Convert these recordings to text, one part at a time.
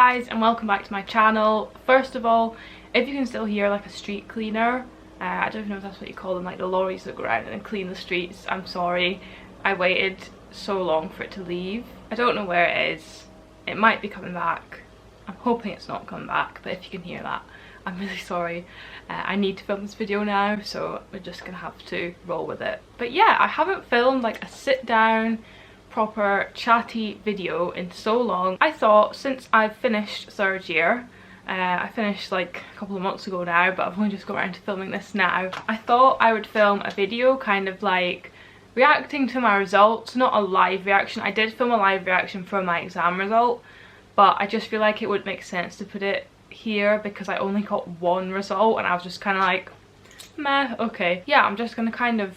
guys, and welcome back to my channel. First of all, if you can still hear like a street cleaner, I don't know if that's what you call them, like the lorries that go around and clean the streets, I'm sorry. I waited so long for it to leave. I don't know where it is. It might be coming back. I'm hoping it's not coming back, but if you can hear that, I'm really sorry. I need to film this video now, so we're just gonna have to roll with it. But yeah, I haven't filmed like a sit down proper chatty video in so long. I thought since I've finished third year, I finished like a couple of months ago now, but I've only just got around to filming this now. I thought I would film a video kind of like reacting to my results, not a live reaction. I did film a live reaction for my exam result, but I just feel like it would make sense to put it here because I only got one result and I was just kind of like, meh, okay. Yeah, I'm just gonna kind of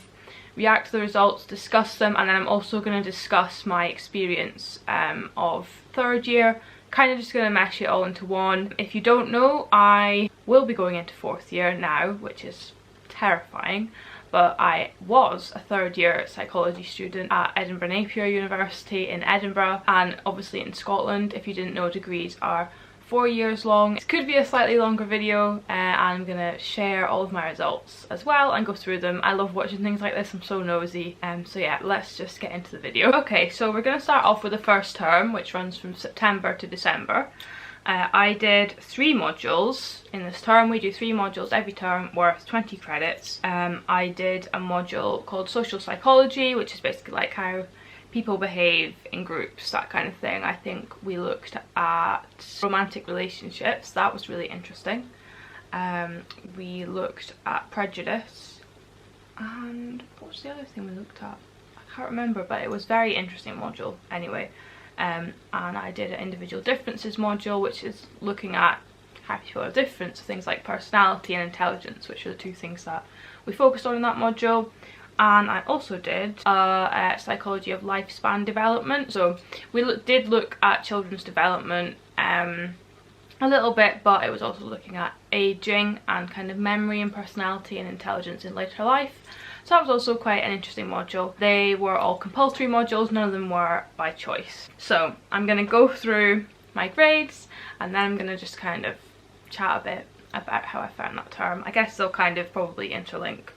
react to the results, discuss them, and then I'm also going to discuss my experience of third year, kind of just going to mesh it all into one. If you don't know, I will be going into fourth year now, which is terrifying, but I was a third year psychology student at Edinburgh Napier University in Edinburgh, and obviously in Scotland. If you didn't know, degrees are 4 years long. It could be a slightly longer video, and I'm gonna share all of my results as well and go through them. I love watching things like this, I'm so nosy. So yeah, let's just get into the video. Okay, so we're gonna start off with the first term, which runs from September to December. I did 3 modules in this term. We do 3 modules every term worth 20 credits. I did a module called social psychology, which is basically like how people behave in groups, that kind of thing. I think we looked at romantic relationships. That was really interesting. We looked at prejudice, and what was the other thing we looked at? I can't remember, but it was a very interesting module anyway. And I did an individual differences module, which is looking at how people are different, so things like personality and intelligence, which are the 2 things that we focused on in that module. And I also did psychology of lifespan development. So we did look at children's development a little bit, but it was also looking at aging and kind of memory and personality and intelligence in later life. So that was also quite an interesting module. They were all compulsory modules, none of them were by choice. So I'm going to go through my grades, and then I'm going to just kind of chat a bit about how I found that term. I guess they'll kind of probably interlink.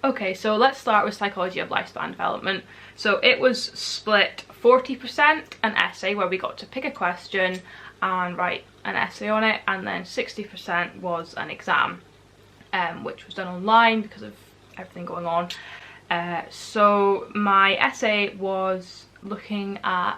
Okay, so let's start with psychology of lifespan development. So it was split 40% an essay where we got to pick a question and write an essay on it, and then 60% was an exam, which was done online because of everything going on. So my essay was looking at,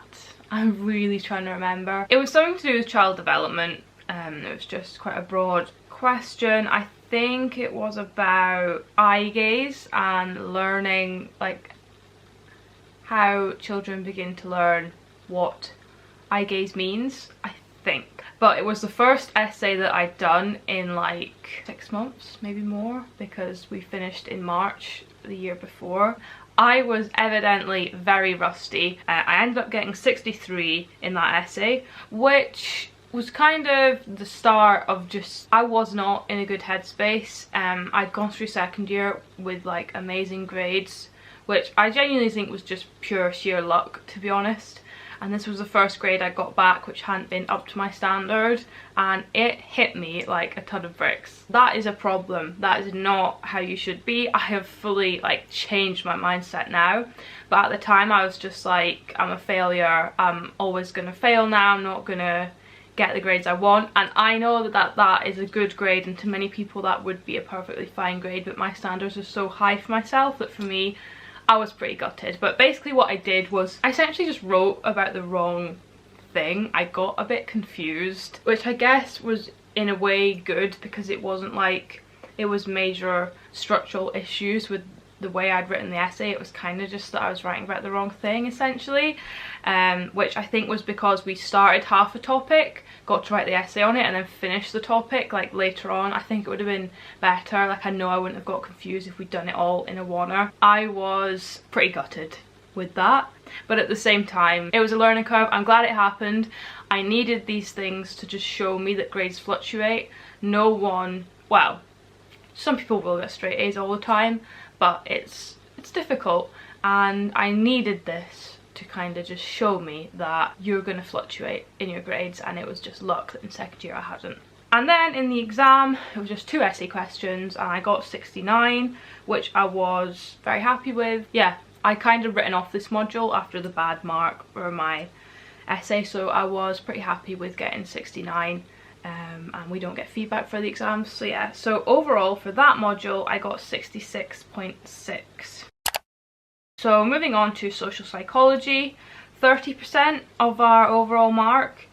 I'm really trying to remember, it was something to do with child development. It was just quite a broad question. I think it was about eye gaze and learning, like how children begin to learn what eye gaze means, I think. But it was the first essay that I'd done in like 6 months, maybe more, because we finished in March the year before. I was evidently very rusty. I ended up getting 63 in that essay, which was kind of the start of just, I was not in a good headspace. I'd gone through second year with like amazing grades, which I genuinely think was just pure sheer luck, to be honest. And this was the first grade I got back which hadn't been up to my standard, and it hit me like a ton of bricks. That is a problem. That is not how you should be. I have fully like changed my mindset now, but at the time I was just like, I'm a failure, I'm always gonna fail now, I'm not gonna get the grades I want. And I know that is a good grade, and to many people that would be a perfectly fine grade, but my standards are so high for myself that for me, I was pretty gutted. But basically what I did was I essentially just wrote about the wrong thing. I got a bit confused, which I guess was in a way good, because it wasn't like it was major structural issues with the way I'd written the essay. It was kind of just that I was writing about the wrong thing essentially, which I think was because we started half a topic, got to write the essay on it, and then finished the topic like later on. I think it would have been better. Like, I know I wouldn't have got confused if we'd done it all in a oneer. I was pretty gutted with that, but at the same time it was a learning curve. I'm glad it happened. I needed these things to just show me that grades fluctuate. No one, well, some people will get straight A's all the time, but it's difficult, and I needed this to kind of just show me that you're going to fluctuate in your grades, and it was just luck that in second year I hadn't. And then in the exam, it was just 2 essay questions and I got 69, which I was very happy with. Yeah, I kind of written off this module after the bad mark for my essay, so I was pretty happy with getting 69. And we don't get feedback for the exams, so yeah. So overall for that module I got 66.6. So moving on to social psychology, 30% of our overall mark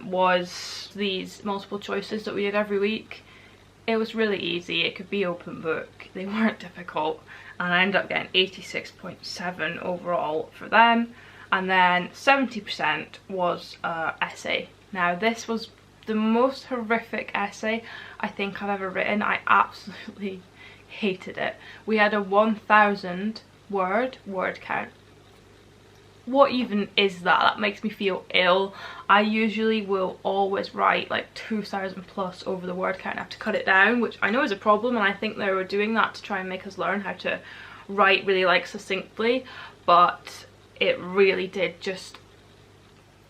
was these multiple choices that we did every week. It was really easy, it could be open book, they weren't difficult, and I ended up getting 86.7 overall for them. And then 70% was essay. Now this was the most horrific essay I think I've ever written. I absolutely hated it. We had a 1,000 word count. What even is that? That makes me feel ill. I usually will always write like 2,000 plus over the word count. I have to cut it down, which I know is a problem, and I think they were doing that to try and make us learn how to write really like succinctly, but it really did just,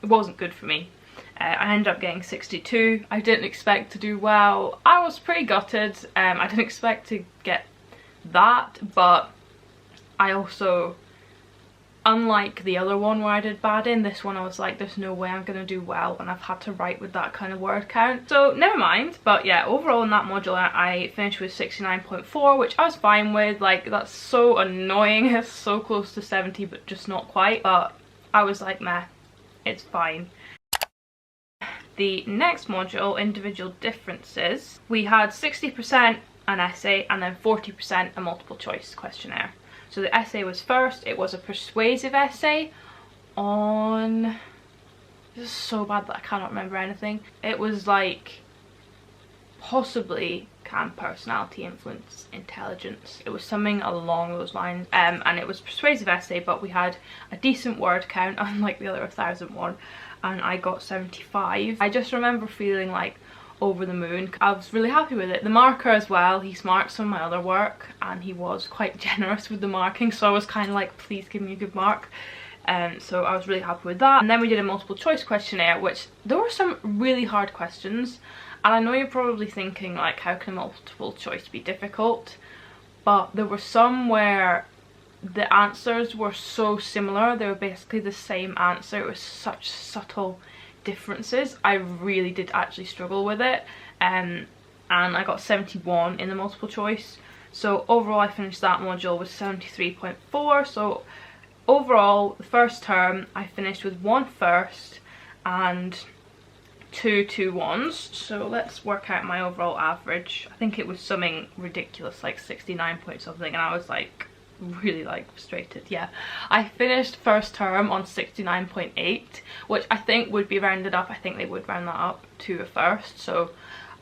it wasn't good for me. I ended up getting 62. I didn't expect to do well. I was pretty gutted. I didn't expect to get that, but I also, unlike the other one where I did bad in, this one I was like, there's no way I'm gonna do well, and I've had to write with that kind of word count, so never mind. But yeah, overall in that module I finished with 69.4, which I was fine with. Like, that's so annoying, it's so close to 70 but just not quite, but I was like, meh, it's fine. The next module, individual differences, we had 60% an essay and then 40% a multiple choice questionnaire. So the essay was first. It was a persuasive essay on, this is so bad that I cannot remember anything. It was like, possibly can personality influence intelligence? It was something along those lines, and it was a persuasive essay, but we had a decent word count unlike the other 1,000 one, and I got 75. I just remember feeling like over the moon. I was really happy with it. The marker as well, he's marked some of my other work and he was quite generous with the marking, so I was kind of like, please give me a good mark. So I was really happy with that. And then we did a multiple choice questionnaire, which there were some really hard questions, and I know you're probably thinking like, how can a multiple choice be difficult? But there were some where the answers were so similar, they were basically the same answer. It was such subtle differences. I really did actually struggle with it, and I got 71 in the multiple choice. So overall I finished that module with 73.4. so overall the first term I finished with 1 first and 2 2-1s. So let's work out my overall average. I think it was something ridiculous like 69 point something, and I was like really like frustrated. Yeah, I finished first term on 69.8, which I think would be rounded up. I think they would round that up to a first, so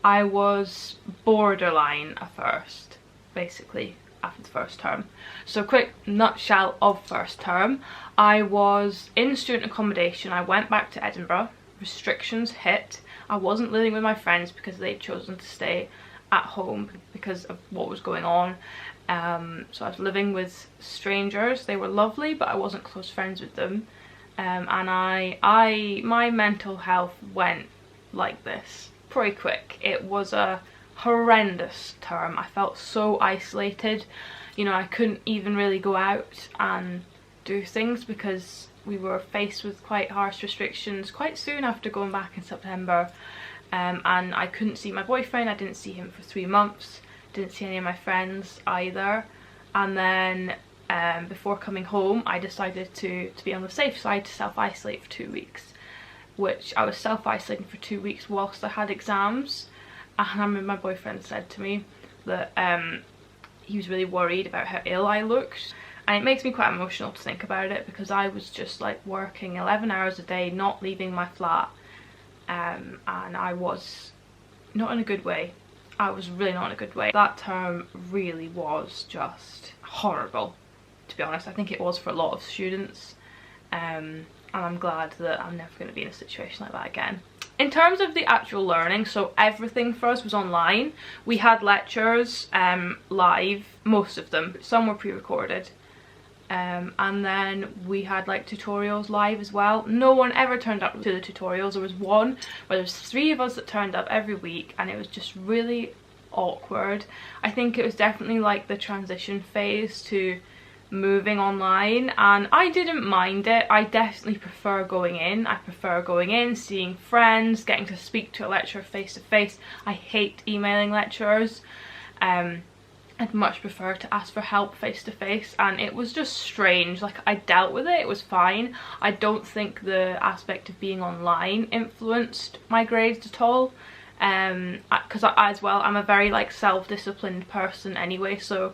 I was borderline a first basically after the first term. So quick nutshell of first term: I was in student accommodation. I went back to Edinburgh, restrictions hit. I wasn't living with my friends because they'd chosen to stay at home because of what was going on. So I was living with strangers. They were lovely, but I wasn't close friends with them. And my mental health went like this pretty quick. It was a horrendous term. I felt so isolated. You know, I couldn't even really go out and do things because we were faced with quite harsh restrictions quite soon after going back in September. And I couldn't see my boyfriend. I didn't see him for 3 months. Didn't see any of my friends either. And then before coming home I decided to be on the safe side, to self-isolate for 2 weeks, which I was self-isolating for 2 weeks whilst I had exams. And I remember my boyfriend said to me that he was really worried about how ill I looked, and it makes me quite emotional to think about it because I was just like working 11 hours a day, not leaving my flat, and I was not in a good way. I was really not in a good way. That term really was just horrible, to be honest. I think it was for a lot of students, and I'm glad that I'm never going to be in a situation like that again. In terms of the actual learning, so everything for us was online. We had lectures live, most of them. Some were pre-recorded. And then we had like tutorials live as well. No one ever turned up to the tutorials. There was one where there was 3 of us that turned up every week, and it was just really awkward. I think it was definitely like the transition phase to moving online, and I didn't mind it. I definitely prefer going in. I prefer going in, seeing friends, getting to speak to a lecturer face to face. I hate emailing lecturers. I'd much prefer to ask for help face to face, and it was just strange. Like, I dealt with it, it was fine. I don't think the aspect of being online influenced my grades at all, because as well, I'm a very like self-disciplined person anyway, so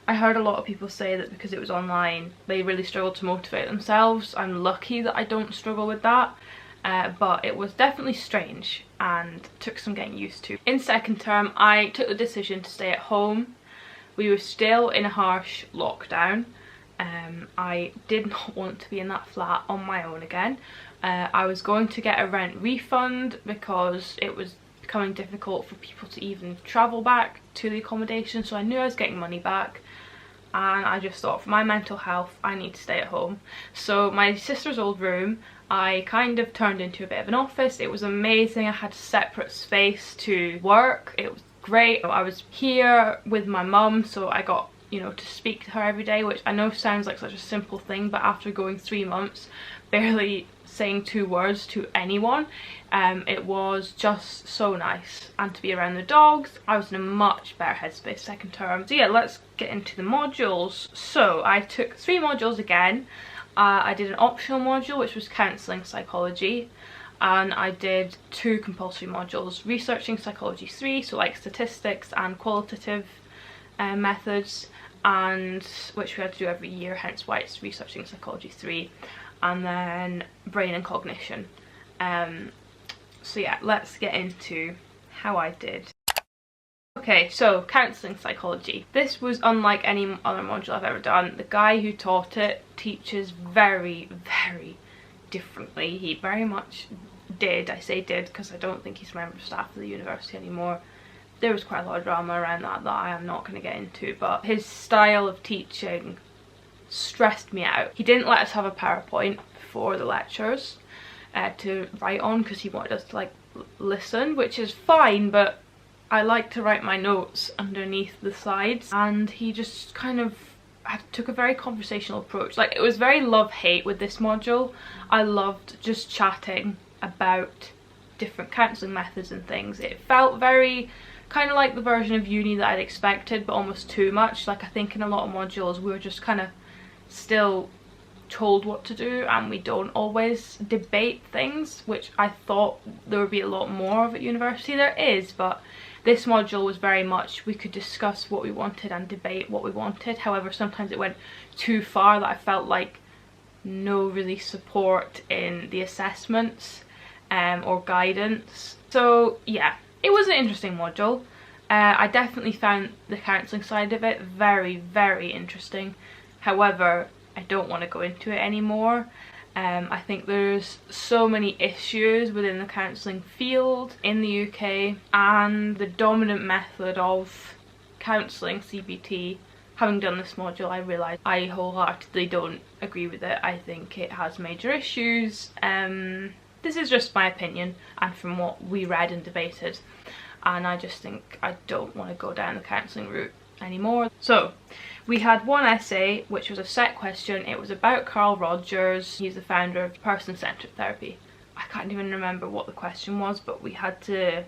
I heard a lot of people say that because it was online they really struggled to motivate themselves. I'm lucky that I don't struggle with that, but it was definitely strange and took some getting used to. In second term, I took the decision to stay at home. We were still in a harsh lockdown. I did not want to be in that flat on my own again. I was going to get a rent refund because it was becoming difficult for people to even travel back to the accommodation, so I knew I was getting money back, and I just thought, for my mental health, I need to stay at home. So my sister's old room I kind of turned into a bit of an office. It was amazing. I had a separate space to work. It was great. I was here with my mum, so I got, you know, to speak to her every day, which I know sounds like such a simple thing, but after going 3 months barely saying 2 words to anyone, it was just so nice. And to be around the dogs, I was in a much better headspace second term. So yeah, let's get into the modules. So I took 3 modules again. I did an optional module, which was counselling psychology, and I did 2 compulsory modules, researching psychology 3, so like statistics and qualitative methods, and which we had to do every year, hence why it's researching psychology 3, and then brain and cognition. So yeah, let's get into how I did. Okay, so counselling psychology. This was unlike any other module I've ever done. The guy who taught it teaches very, very differently. He very much did. I say did because I don't think he's a member of staff of the university anymore. There was quite a lot of drama around that I am not going to get into, but his style of teaching stressed me out. He didn't let us have a PowerPoint before the lectures to write on because he wanted us to like listen, which is fine, but I like to write my notes underneath the slides, and he just kind of took a very conversational approach. Like, it was very love-hate with this module. I loved just chatting about different counselling methods and things. It felt very kind of like the version of uni that I'd expected, but almost too much. Like, I think in a lot of modules we were just kind of still told what to do, and we don't always debate things, which I thought there would be a lot more of at university. There is, but this module was very much, we could discuss what we wanted and debate what we wanted. However, sometimes it went too far that I felt like no really support in the assessments or guidance. So yeah, it was an interesting module. I definitely found the counselling side of it very, very interesting. However, I don't want to go into it anymore. I think there's so many issues within the counselling field in the UK, and the dominant method of counselling, CBT, having done this module, I realised I wholeheartedly don't agree with it. I think it has major issues. This is just my opinion and from what we read and debated, and I just think I don't want to go down the counselling route anymore. So we had one essay which was a set question. It was about Carl Rogers. He's the founder of person-centered therapy. I can't even remember what the question was, but we had to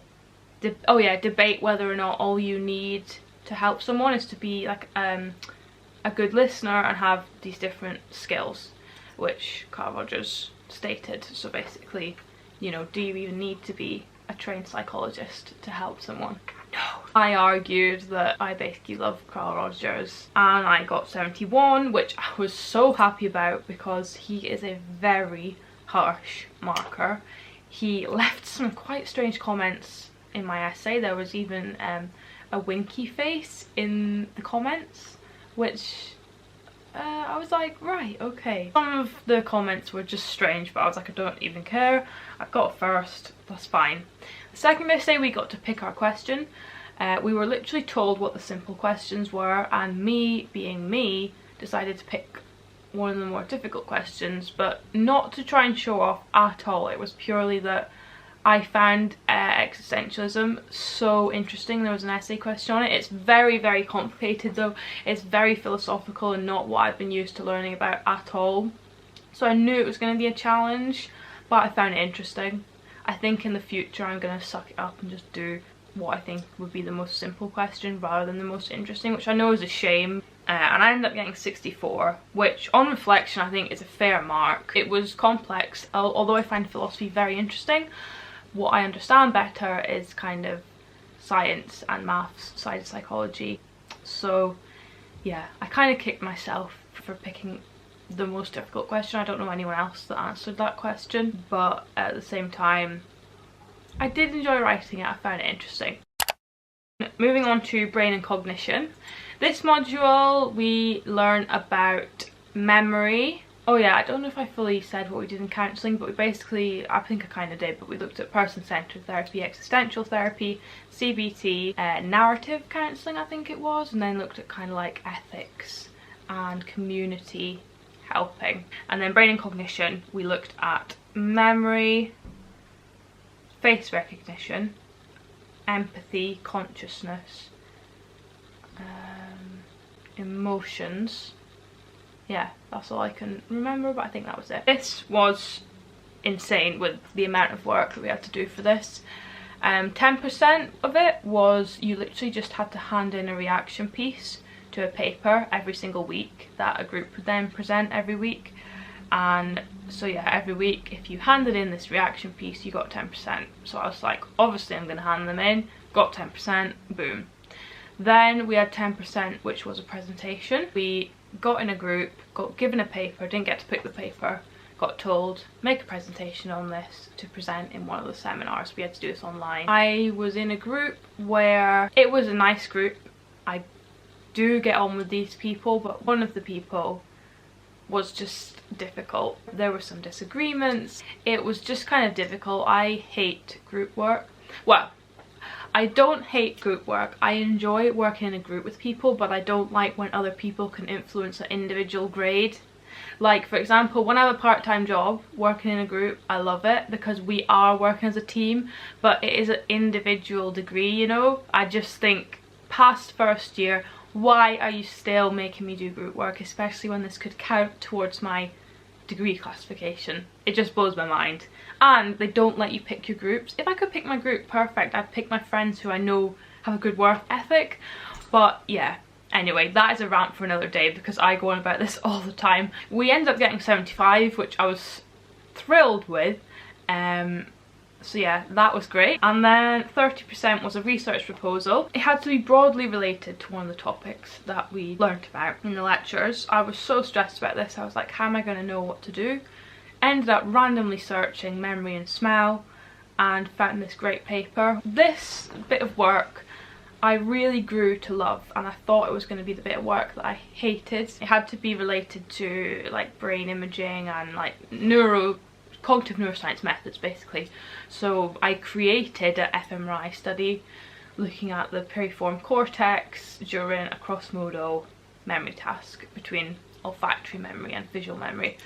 debate whether or not all you need to help someone is to be like a good listener and have these different skills, which Carl Rogers stated. So basically, you know, do you even need to be a trained psychologist to help someone? No. I argued that I basically love Carl Rogers, and I got 71, which I was so happy about because he is a very harsh marker. He left some quite strange comments in my essay. There was even a winky face in the comments, which I was like, right, okay. Some of the comments were just strange, but I was like, I don't even care. I got first, that's fine. The second essay, we got to pick our question. We were literally told what the simple questions were, and me, being me, decided to pick one of the more difficult questions, but not to try and show off at all. It was purely that I found existentialism so interesting. There was an essay question on it. It's very, very complicated though. It's very philosophical and not what I've been used to learning about at all. So I knew it was going to be a challenge, but I found it interesting. I think in the future I'm going to suck it up and just do what I think would be the most simple question rather than the most interesting, which I know is a shame. And I ended up getting 64, which on reflection I think is a fair mark. It was complex, although I find philosophy very interesting. What I understand better is kind of science and maths side of psychology. So yeah, I kind of kicked myself for picking the most difficult question. I don't know anyone else that answered that question, but at the same time I did enjoy writing it. I found it interesting. Moving on to brain and cognition. This module we learn about memory. Oh yeah, I don't know if I fully said what we did in counselling, but we basically, I think I kind of did, but we looked at person-centred therapy, existential therapy, CBT, narrative counselling I think it was, and then looked at kind of like ethics and community helping. And then brain and cognition, we looked at memory, face recognition, empathy, consciousness, emotions. Yeah, that's all I can remember, but I think that was it. This was insane with the amount of work that we had to do for this. 10% of it was you literally just had to hand in a reaction piece to a paper every single week that a group would then present every week. And so yeah, every week if you handed in this reaction piece you got 10%. So I was like, obviously I'm going to hand them in, got 10%, boom. Then we had 10% which was a presentation. We got in a group, got given a paper, didn't get to pick the paper, got told make a presentation on this to present in one of the seminars. We had to do this online. I was in a group where it was a nice group. I do get on with these people, but one of the people was just difficult. There were some disagreements. It was just kind of difficult. I hate group work. Well, I don't hate group work. I enjoy working in a group with people, but I don't like when other people can influence an individual grade. Like, for example, when I have a part-time job working in a group, I love it because we are working as a team, but it is an individual degree, you know? I just think past first year, why are you still making me do group work, especially when this could count towards my degree classification? It just blows my mind. And they don't let you pick your groups. If I could pick my group, perfect. I'd pick my friends who I know have a good work ethic. But yeah, anyway, that is a rant for another day because I go on about this all the time. We ended up getting 75, which I was thrilled with. So yeah, that was great. And then 30% was a research proposal. It had to be broadly related to one of the topics that we learnt about in the lectures. I was so stressed about this. I was like, how am I going to know what to do? Ended up randomly searching memory and smell and found this great paper. This bit of work I really grew to love, and I thought it was going to be the bit of work that I hated. It had to be related to like brain imaging and like cognitive neuroscience methods basically. So I created an fMRI study looking at the piriform cortex during a cross-modal memory task between olfactory memory and visual memory.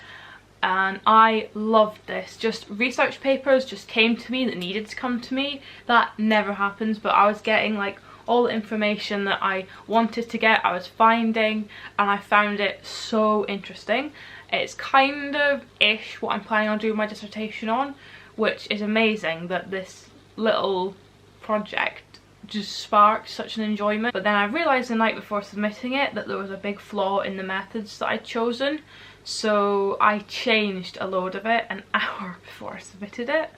And I loved this. Just research papers just came to me that needed to come to me. That never happens, but I was getting like all the information that I wanted to get, I was finding, and I found it so interesting. It's kind of ish what I'm planning on doing my dissertation on, which is amazing that this little project just sparked such an enjoyment. But then I realised the night before submitting it that there was a big flaw in the methods that I'd chosen. So I changed a load of it an hour before I submitted it.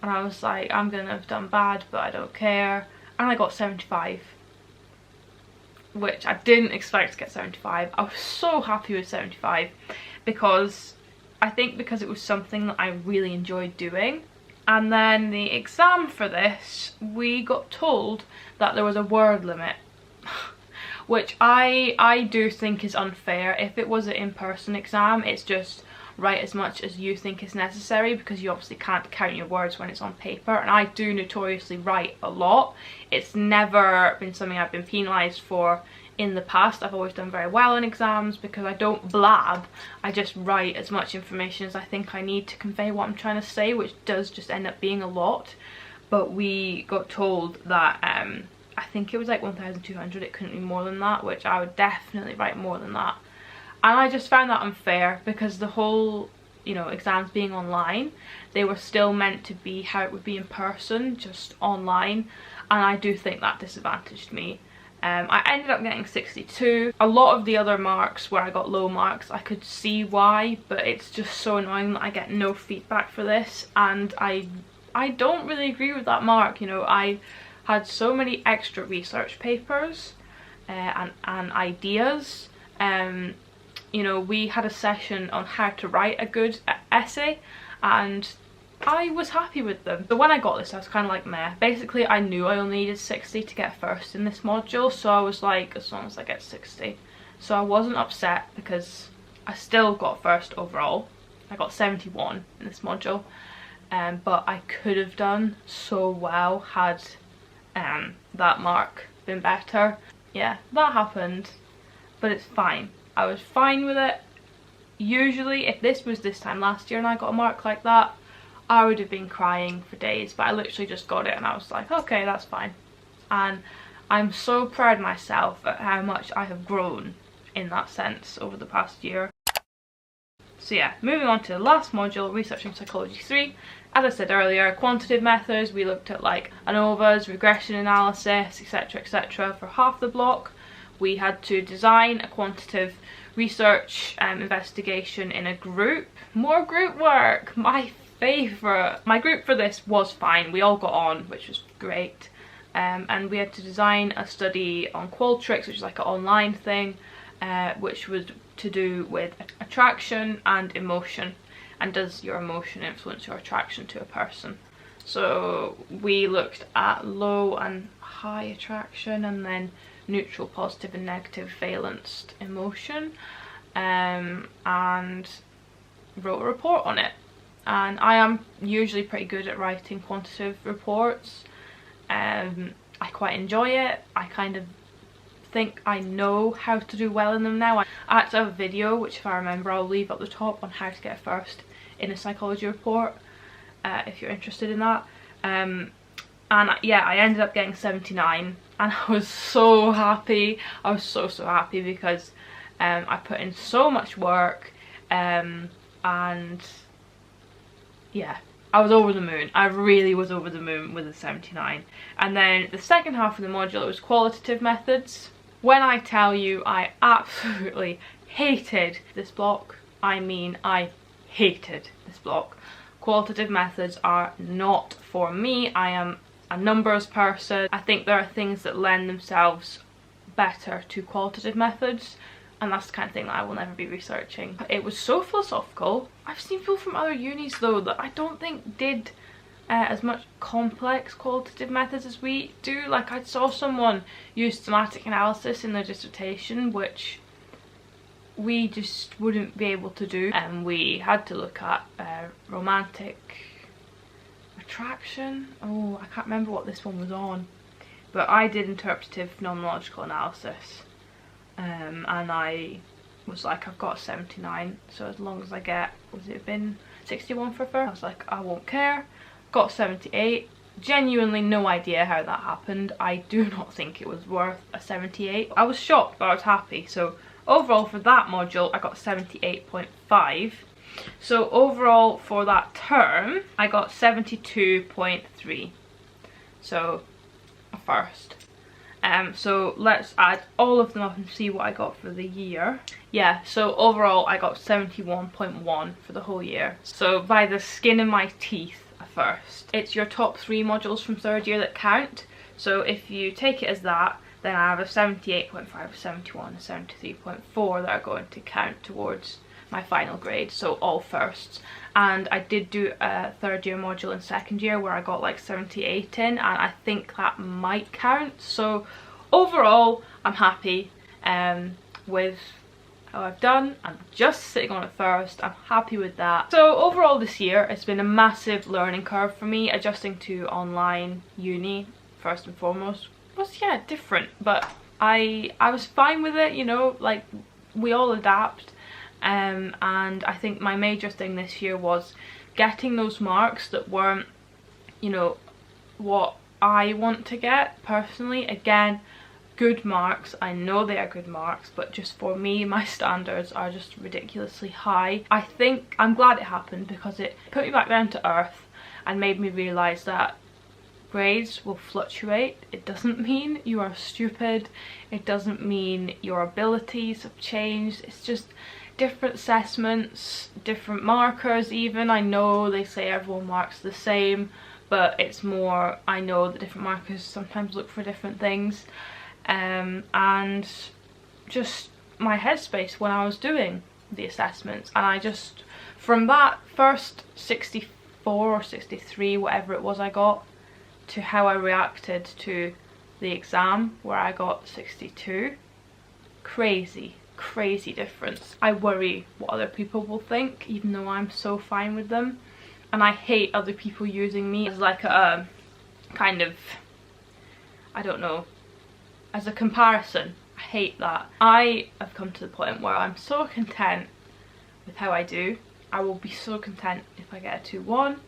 And I was like, I'm gonna have done bad, but I don't care. And I got 75. Which I didn't expect to get 75. I was so happy with 75 because I think because it was something that I really enjoyed doing. And then the exam for this, we got told that there was a word limit. Which I do think is unfair. If it was an in-person exam, it's just write as much as you think is necessary because you obviously can't count your words when it's on paper, and I do notoriously write a lot. It's never been something I've been penalised for in the past I've always done very well in exams because I don't blab, I just write as much information as I think I need to convey what I'm trying to say, which does just end up being a lot. But we got told that I think it was like 1,200, it couldn't be more than that, which I would definitely write more than that. And I just found that unfair because the whole, you know, exams being online, they were still meant to be how it would be in person, just online, and I do think that disadvantaged me. I ended up getting 62. A lot of the other marks where I got low marks, I could see why, but it's just so annoying that I get no feedback for this, and I don't really agree with that mark. You know, I had so many extra research papers and ideas. You know, we had a session on how to write a good essay, and I was happy with them. But when I got this, I was kind of like, meh. Basically, I knew I only needed 60 to get first in this module, so I was like, as long as I get 60. So I wasn't upset because I still got first overall. I got 71 in this module, but I could have done so well had that mark been better. Yeah, that happened, but it's fine. I was fine with it. Usually, if this was this time last year and I got a mark like that, I would have been crying for days, but I literally just got it and I was like, okay, that's fine. And I'm so proud of myself at how much I have grown in that sense over the past year. So yeah, moving on to the last module, Researching Psychology 3. As I said earlier, quantitative methods, we looked at like ANOVAs, regression analysis, etc. for half the block. We had to design a quantitative research investigation in a group. More group work, my favourite. My group for this was fine, we all got on, which was great. And we had to design a study on Qualtrics, which is like an online thing, which was to do with attraction and emotion, and does your emotion influence your attraction to a person. So we looked at low and high attraction, and then neutral, positive and negative valenced emotion, and wrote a report on it. And I am usually pretty good at writing quantitative reports. I quite enjoy it. I kind of think I know how to do well in them now. I actually have a video, which if I remember I'll leave up the top, on how to get first in a psychology report, if you're interested in that. And yeah, I ended up getting 79 and I was so happy. I was so happy because I put in so much work, and yeah, I was over the moon. I really was over the moon with the 79. And then the second half of the module, it was qualitative methods. When I tell you I absolutely hated this block, I mean I hated this block. Qualitative methods are not for me. I am a numbers person. I think there are things that lend themselves better to qualitative methods, and that's the kind of thing that I will never be researching. It was so philosophical. I've seen people from other unis though that I don't think did as much complex qualitative methods as we do. Like, I saw someone use thematic analysis in their dissertation, which we just wouldn't be able to do. And we had to look at romantic attraction. Oh, I can't remember what this one was on, but I did interpretive phenomenological analysis, and I was like, I've got 79, so as long as I get, was it been 61 for first? I was like, I won't care. Got 78. Genuinely no idea how that happened. I do not think it was worth a 78. I was shocked, but I was happy. So overall for that module I got 78.5. So overall for that term I got 72.3. So a first. So let's add all of them up and see what I got for the year. Yeah, so overall I got 71.1 for the whole year. So by the skin of my teeth, a first. It's your top 3 modules from third year that count. So if you take it as that, then I have a 78.5, a 71, a 73.4 that are going to count towards my final grade, so all firsts. And I did do a third year module in second year where I got like 78 in, and I think that might count. So overall I'm happy with how I've done. I'm just sitting on it first. I'm happy with that. So overall this year it's been a massive learning curve for me. Adjusting to online uni first and foremost was, yeah, different, but I was fine with it, you know, like we all adapt. And I think my major thing this year was getting those marks that weren't, you know, what I want to get personally. Again, good marks, I know they are good marks, but just for me, my standards are just ridiculously high. I think I'm glad it happened because it put me back down to earth and made me realise that grades will fluctuate. It doesn't mean you are stupid, it doesn't mean your abilities have changed, it's just different assessments, different markers even. I know they say everyone marks the same, but it's more, I know that different markers sometimes look for different things. And just my headspace when I was doing the assessments, and I just, from that first 64 or 63, whatever it was I got, to how I reacted to the exam where I got 62, crazy difference. I worry what other people will think, even though I'm so fine with them, and I hate other people using me as like a kind of, I don't know, as a comparison. I hate that. I have come to the point where I'm so content with how I do. I will be so content if I get a 2-1.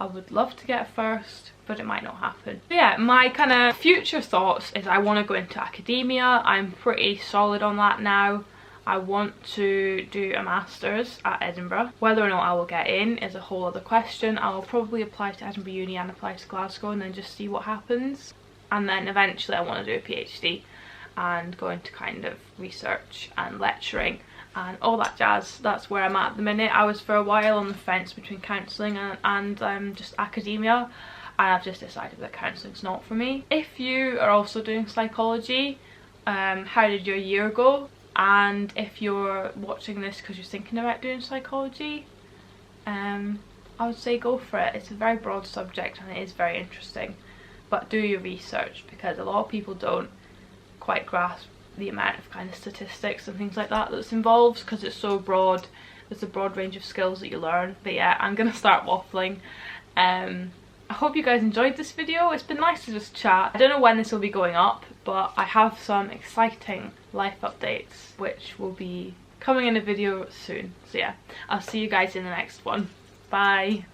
I would love to get a first, but it might not happen. But yeah, my kind of future thoughts is I want to go into academia. I'm pretty solid on that now. I want to do a master's at Edinburgh. Whether or not I will get in is a whole other question. I'll probably apply to Edinburgh Uni and apply to Glasgow and then just see what happens. And then eventually I want to do a PhD and go into kind of research and lecturing and all that jazz. That's where I'm at the minute. I was for a while on the fence between counselling and just academia, and I've just decided that counselling's not for me. If you are also doing psychology, how did your year go? And if you're watching this because you're thinking about doing psychology, I would say go for it. It's a very broad subject and it is very interesting, but do your research because a lot of people don't quite grasp the amount of kind of statistics and things like that that's involved because it's so broad. There's a broad range of skills that you learn. But yeah, I'm gonna start waffling. I hope you guys enjoyed this video. It's been nice to just chat. I don't know when this will be going up, but I have some exciting life updates which will be coming in a video soon. So yeah, I'll see you guys in the next one. Bye.